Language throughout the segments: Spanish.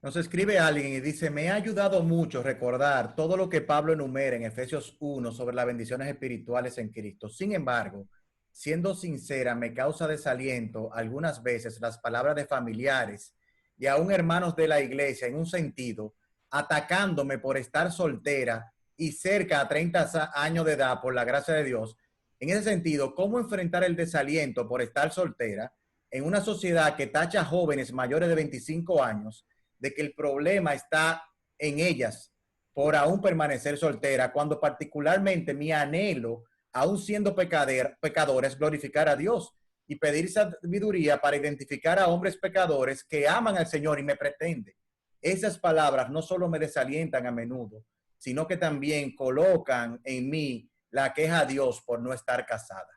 Nos escribe alguien y dice, me ha ayudado mucho recordar todo lo que Pablo enumera en Efesios 1 sobre las bendiciones espirituales en Cristo. Sin embargo, siendo sincera, me causa desaliento algunas veces las palabras de familiares y aún hermanos de la iglesia en un sentido, atacándome por estar soltera y cerca a 30 años de edad por la gracia de Dios. En ese sentido, ¿cómo enfrentar el desaliento por estar soltera en una sociedad que tacha a jóvenes mayores de 25 años de que el problema está en ellas por aún permanecer soltera, cuando particularmente mi anhelo, aún siendo pecadora, es glorificar a Dios y pedir sabiduría para identificar a hombres pecadores que aman al Señor y me pretenden? Esas palabras no solo me desalientan a menudo, sino que también colocan en mí la queja a Dios por no estar casada.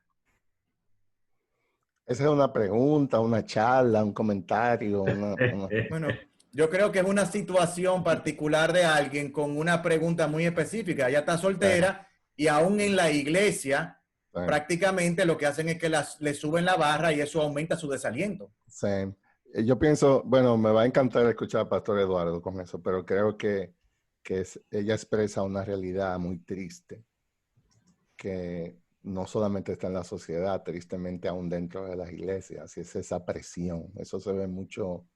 Esa es una pregunta, una charla, un comentario, Bueno, yo creo que es una situación particular de alguien con una pregunta muy específica. Ella está soltera y aún en la iglesia prácticamente lo que hacen es que le suben la barra y eso aumenta su desaliento. Sí. Yo pienso, bueno, me va a encantar escuchar al Pastor Eduardo con eso, pero creo que ella expresa una realidad muy triste que no solamente está en la sociedad, tristemente aún dentro de las iglesias, y es esa presión. Eso se ve mucho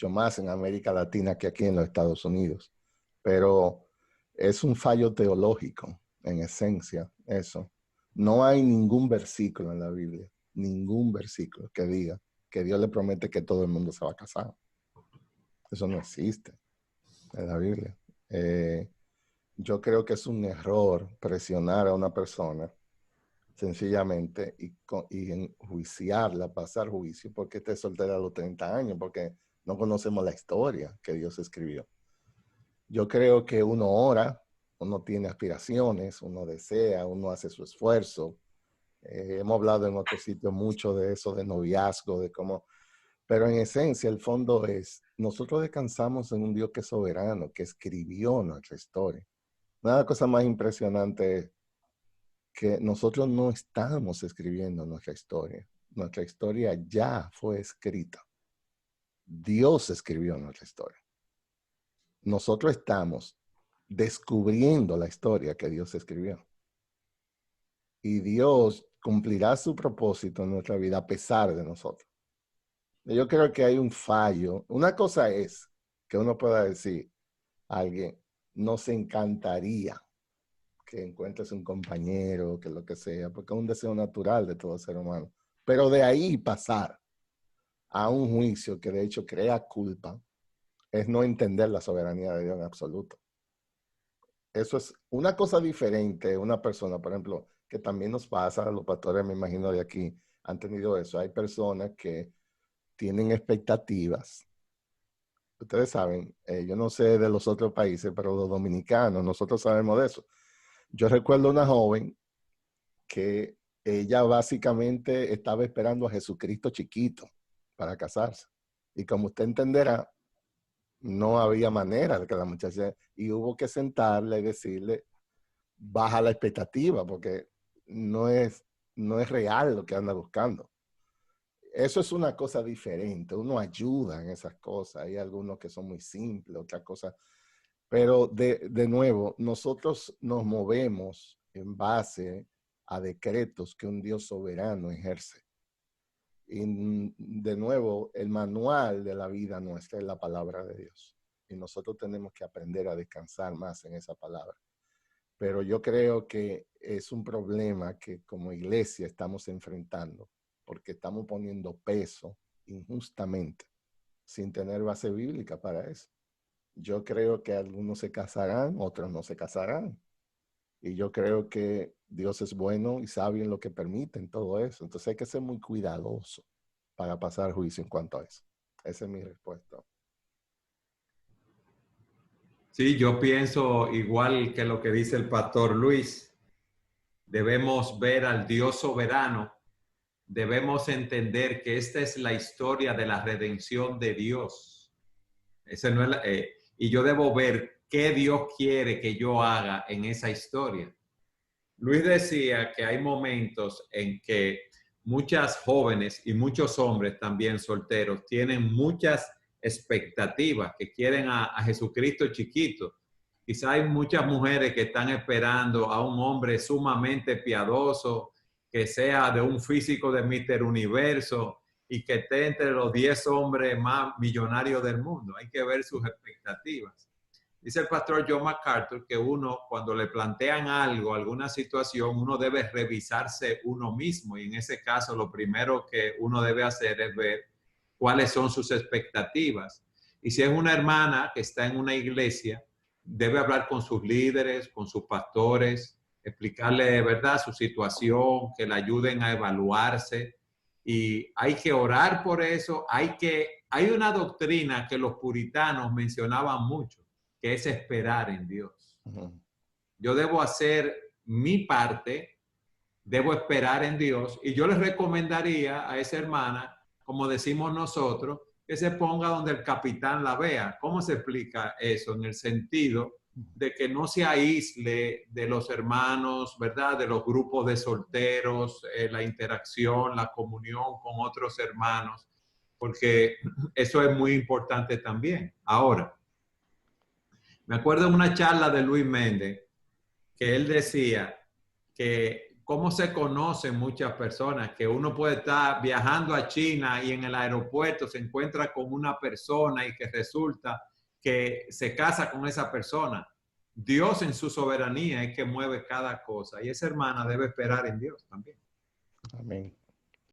más en América Latina que aquí en los Estados Unidos. Pero es un fallo teológico, en esencia, eso. No hay ningún versículo en la Biblia, ningún versículo que diga que Dios le promete que todo el mundo se va a casar. Eso no existe en la Biblia. Yo creo que es un error presionar a una persona sencillamente y enjuiciarla, pasar juicio porque esté soltera a los 30 años, porque no conocemos la historia que Dios escribió. Yo creo que uno ora, uno tiene aspiraciones, uno desea, uno hace su esfuerzo. Hemos hablado en otros sitios mucho de eso, de noviazgo, de cómo... Pero en esencia, el fondo es, nosotros descansamos en un Dios que es soberano, que escribió nuestra historia. Una de las cosas más impresionantes es que nosotros no estamos escribiendo nuestra historia. Nuestra historia ya fue escrita. Dios escribió nuestra historia. Nosotros estamos descubriendo la historia que Dios escribió. Y Dios cumplirá su propósito en nuestra vida a pesar de nosotros. Yo creo que hay un fallo. Una cosa es que uno pueda decir a alguien, nos encantaría que encuentres un compañero, que lo que sea, porque es un deseo natural de todo ser humano. Pero de ahí pasar a un juicio que de hecho crea culpa, es no entender la soberanía de Dios en absoluto. Eso es una cosa diferente. Una persona, por ejemplo, que también nos pasa, los pastores me imagino de aquí han tenido eso. Hay personas que tienen expectativas. Ustedes saben, yo no sé de los otros países, pero los dominicanos, nosotros sabemos de eso. Yo recuerdo una joven que ella básicamente estaba esperando a Jesucristo chiquito para casarse. Y como usted entenderá, no había manera de que la muchacha, y hubo que sentarle y decirle, baja la expectativa, porque no es real lo que anda buscando. Eso es una cosa diferente, uno ayuda en esas cosas, hay algunos que son muy simples, otras cosas, pero de nuevo, nosotros nos movemos en base a decretos que un Dios soberano ejerce. Y de nuevo, el manual de la vida nuestra es la palabra de Dios. Y nosotros tenemos que aprender a descansar más en esa palabra. Pero yo creo que es un problema que como iglesia estamos enfrentando, porque estamos poniendo peso injustamente, sin tener base bíblica para eso. Yo creo que algunos se casarán, otros no se casarán. Y yo creo que Dios es bueno y sabio en lo que permite en todo eso. Entonces hay que ser muy cuidadoso para pasar juicio en cuanto a eso. Esa es mi respuesta. Sí, yo pienso igual que lo que dice el pastor Luis. Debemos ver al Dios soberano. Debemos entender que esta es la historia de la redención de Dios. Ese no es y yo debo ver qué Dios quiere que yo haga en esa historia. Luis decía que hay momentos en que muchas jóvenes y muchos hombres también solteros tienen muchas expectativas, que quieren a Jesucristo chiquito. Quizá hay muchas mujeres que están esperando a un hombre sumamente piadoso, que sea de un físico de Mr. Universo y que esté entre los 10 hombres más millonarios del mundo. Hay que ver sus expectativas. Dice el pastor John MacArthur que uno, cuando le plantean algo, alguna situación, uno debe revisarse uno mismo. Y en ese caso, lo primero que uno debe hacer es ver cuáles son sus expectativas. Y si es una hermana que está en una iglesia, debe hablar con sus líderes, con sus pastores, explicarle de verdad su situación, que le ayuden a evaluarse. Y hay que orar por eso. Hay una doctrina que los puritanos mencionaban mucho, que es esperar en Dios. Yo debo hacer mi parte, debo esperar en Dios, y yo les recomendaría a esa hermana, como decimos nosotros, que se ponga donde el capitán la vea. ¿Cómo se explica eso? En el sentido de que no se aísle de los hermanos, ¿verdad? De los grupos de solteros, la interacción, la comunión con otros hermanos, porque eso es muy importante también. Ahora, me acuerdo de una charla de Luis Méndez que él decía que cómo se conocen muchas personas, que uno puede estar viajando a China y en el aeropuerto se encuentra con una persona y que resulta que se casa con esa persona. Dios en su soberanía es que mueve cada cosa y esa hermana debe esperar en Dios también. Amén.